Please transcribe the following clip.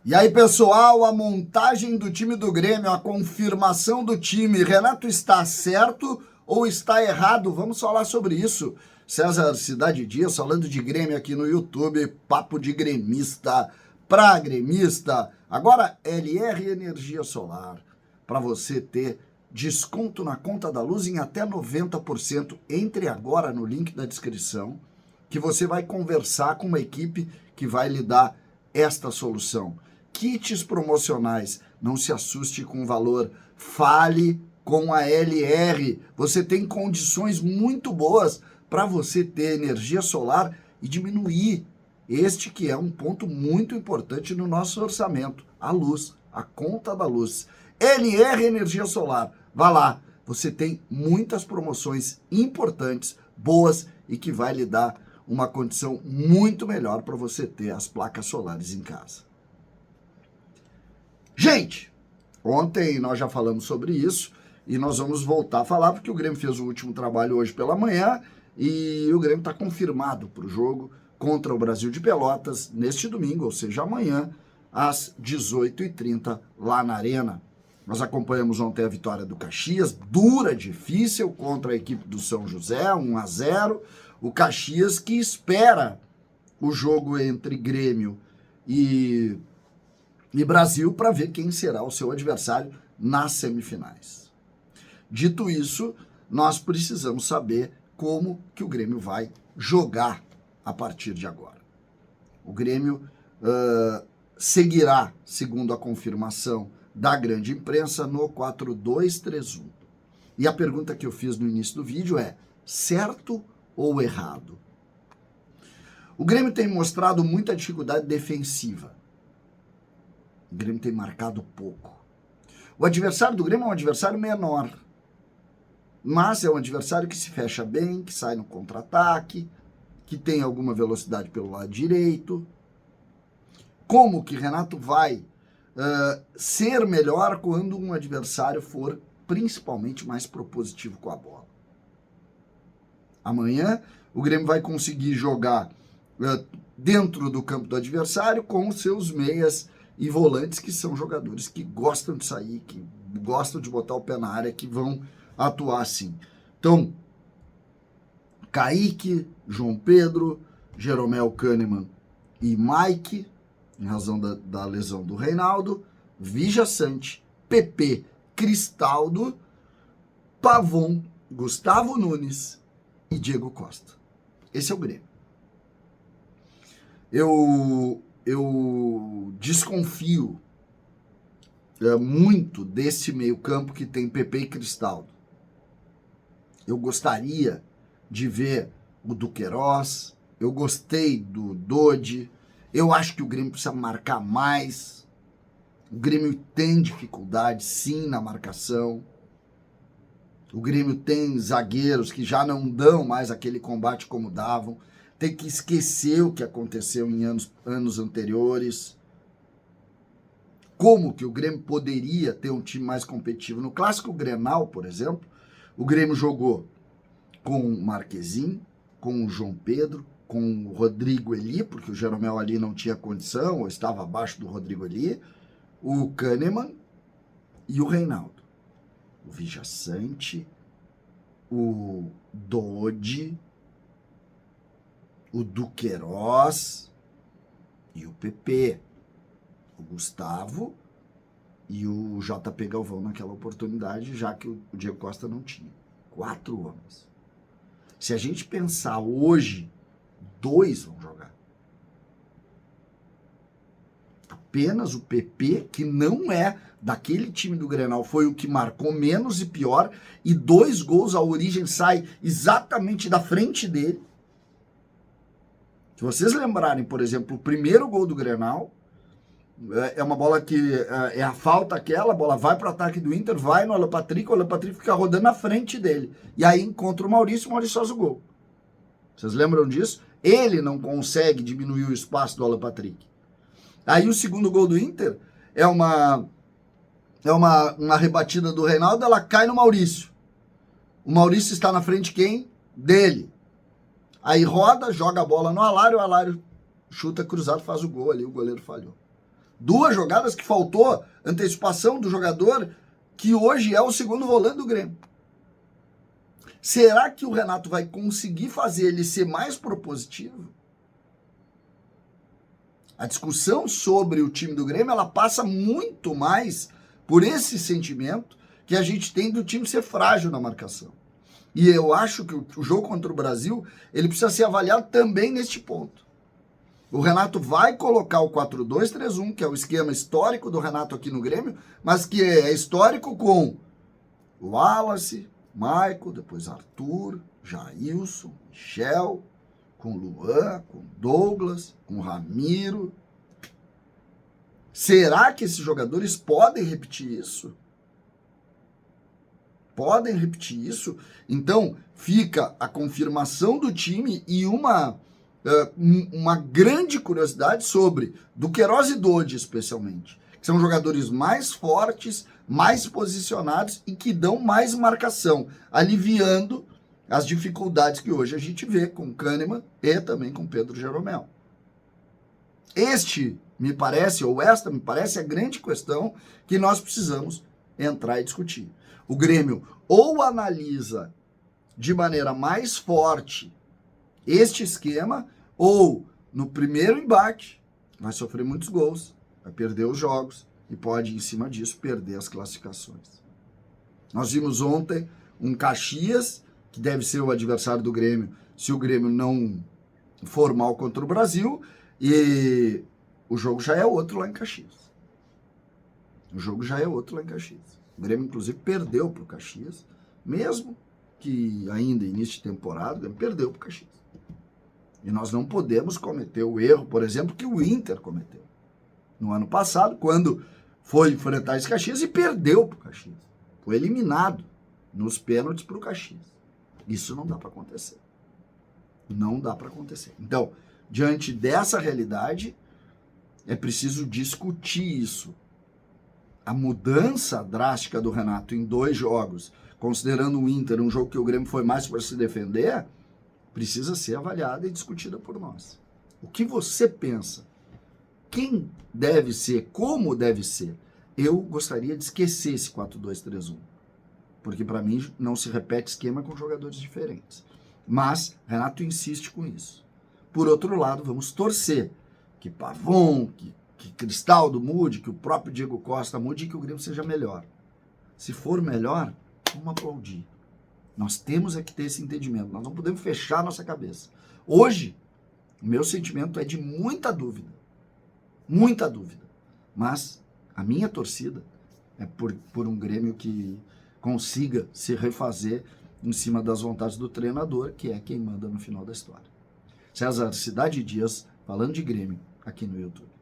E aí, pessoal, a montagem do time do Grêmio, a confirmação do time. Renato está certo ou está errado? Vamos falar sobre isso. César Cidade Dias falando de Grêmio aqui no YouTube, papo de gremista para gremista. Agora, LR Energia Solar, para você ter desconto na conta da luz em até 90%. Entre agora no link da descrição, que você vai conversar com uma equipe que vai lhe dar esta solução. Kits promocionais, não se assuste com o valor, fale com a LR. Você tem condições muito boas para você ter energia solar e diminuir este que é um ponto muito importante no nosso orçamento, a luz, a conta da luz. LR Energia Solar, vá lá, você tem muitas promoções importantes, boas e que vai lhe dar uma condição muito melhor para você ter as placas solares em casa. Gente, ontem nós já falamos sobre isso e nós vamos voltar a falar porque o Grêmio fez o último trabalho hoje pela manhã e o Grêmio está confirmado para o jogo contra o Brasil de Pelotas neste domingo, ou seja, amanhã, às 18h30, lá na Arena. Nós acompanhamos ontem a vitória do Caxias, dura, difícil, contra a equipe do São José, 1-0. O Caxias que espera o jogo entre Grêmio e Brasil para ver quem será o seu adversário nas semifinais. Dito isso, nós precisamos saber como que o Grêmio vai jogar a partir de agora. O Grêmio seguirá, segundo a confirmação da grande imprensa, no 4-2-3-1. E a pergunta que eu fiz no início do vídeo é: certo ou errado? O Grêmio tem mostrado muita dificuldade defensiva. O Grêmio tem marcado pouco. O adversário do Grêmio é um adversário menor, mas é um adversário que se fecha bem, que sai no contra-ataque, que tem alguma velocidade pelo lado direito. Como que Renato vai ser melhor quando um adversário for principalmente mais propositivo com a bola? Amanhã o Grêmio vai conseguir jogar dentro do campo do adversário com os seus meias e volantes, que são jogadores que gostam de sair, que gostam de botar o pé na área, que vão atuar assim. Então, Kaique, João Pedro, Jeromel, Kahneman e Mike, em razão da lesão do Reinaldo, Vija Sante, PP, Cristaldo, Pavon, Gustavo Nunes e Diego Costa. Esse é o Grêmio. Eu desconfio muito desse meio campo que tem PP e Cristaldo. Eu gostaria de ver o Duqueiroz, eu gostei do Dodi, eu acho que o Grêmio precisa marcar mais. O Grêmio tem dificuldade, sim, na marcação. O Grêmio tem zagueiros que já não dão mais aquele combate como davam. Tem que esquecer o que aconteceu em anos anteriores. Como que o Grêmio poderia ter um time mais competitivo? No Clássico Grenal, por exemplo, o Grêmio jogou com o Marquezin, com o João Pedro, com o Rodrigo Eli, porque o Jeromel ali não tinha condição, ou estava abaixo do Rodrigo Eli, o Kahneman e o Reinaldo. O Vija Sante, o Dodi, o Duqueiroz e o PP, o Gustavo e o JP Galvão naquela oportunidade, já que o Diego Costa não tinha. 4 homens. Se a gente pensar hoje, 2 vão jogar. Apenas o PP, que não é daquele time do Grenal, foi o que marcou menos e pior, e 2 gols, a origem sai exatamente da frente dele. Se vocês lembrarem, por exemplo, o primeiro gol do Grenal, é uma bola que é a falta aquela, a bola vai para o ataque do Inter, vai no Alan Patrick, o Alan Patrick fica rodando na frente dele. E aí encontra o Maurício faz o gol. Vocês lembram disso? Ele não consegue diminuir o espaço do Alan Patrick. Aí o segundo gol do Inter é uma rebatida do Reinaldo, ela cai no Maurício. O Maurício está na frente quem? Dele. Aí roda, joga a bola no Alário, o Alário chuta cruzado, faz o gol ali, o goleiro falhou. 2 jogadas que faltou antecipação do jogador que hoje é o segundo volante do Grêmio. Será que o Renato vai conseguir fazer ele ser mais propositivo? A discussão sobre o time do Grêmio, ela passa muito mais por esse sentimento que a gente tem do time ser frágil na marcação. E eu acho que o jogo contra o Brasil, ele precisa ser avaliado também neste ponto. O Renato vai colocar o 4-2-3-1, que é o esquema histórico do Renato aqui no Grêmio, mas que é histórico com o Wallace, Michael, depois Arthur, Jailson, Michel, com Luan, com Douglas, com Ramiro. Será que esses jogadores podem repetir isso? Podem repetir isso? Então, fica a confirmação do time e uma grande curiosidade sobre Duqueiroz e Dodi, especialmente, que são jogadores mais fortes, mais posicionados e que dão mais marcação, aliviando as dificuldades que hoje a gente vê com Kahneman e também com Pedro Jeromel. Esta me parece a grande questão que nós precisamos entrar e discutir. O Grêmio ou analisa de maneira mais forte este esquema, ou no primeiro embate vai sofrer muitos gols, vai perder os jogos e pode, em cima disso, perder as classificações. Nós vimos ontem um Caxias, que deve ser o adversário do Grêmio, se o Grêmio não for mal contra o Brasil, e o jogo já é outro lá em Caxias. O Grêmio, inclusive, perdeu para o Caxias, mesmo que ainda início de temporada, o Grêmio perdeu para o Caxias. E nós não podemos cometer o erro, por exemplo, que o Inter cometeu no ano passado, quando foi enfrentar esse Caxias e perdeu para o Caxias. Foi eliminado nos pênaltis para o Caxias. Isso não dá para acontecer. Não dá para acontecer. Então, diante dessa realidade, é preciso discutir isso. A mudança drástica do Renato em 2 jogos, considerando o Inter um jogo que o Grêmio foi mais para se defender, precisa ser avaliada e discutida por nós. O que você pensa? Quem deve ser? Como deve ser? Eu gostaria de esquecer esse 4-2-3-1, porque para mim não se repete esquema com jogadores diferentes. Mas Renato insiste com isso. Por outro lado, vamos torcer que Pavon, que Cristaldo mude, que o próprio Diego Costa mude e que o Grêmio seja melhor. Se for melhor, vamos aplaudir. Nós temos que ter esse entendimento. Nós não podemos fechar nossa cabeça. Hoje, o meu sentimento é de muita dúvida. Muita dúvida. Mas a minha torcida é por um Grêmio que consiga se refazer em cima das vontades do treinador, que é quem manda no final da história. César Cidade Dias, falando de Grêmio, aqui no YouTube.